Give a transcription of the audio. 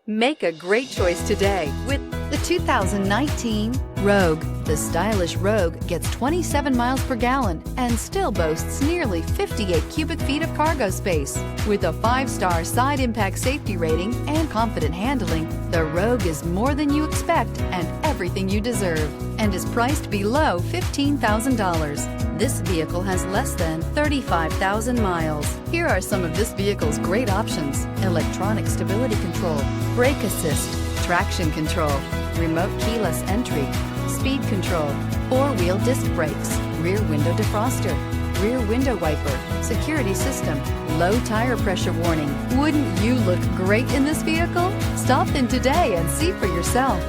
Make a great choice today with the 2019 Rogue. The stylish Rogue gets 27 miles per gallon and still boasts nearly 58 cubic feet of cargo space. With a 5-star side impact safety rating and confident handling, the Rogue is more than you expect and everything you deserve, and is priced below $15,000. This vehicle has less than 35,000 miles. Here are some of this vehicle's great options: electronic stability control, brake assist, traction control, remote keyless entry, speed control, 4-wheel disc brakes, rear window defroster, rear window wiper, security system, low tire pressure warning. Wouldn't you look great in this vehicle? Stop in today and see for yourself.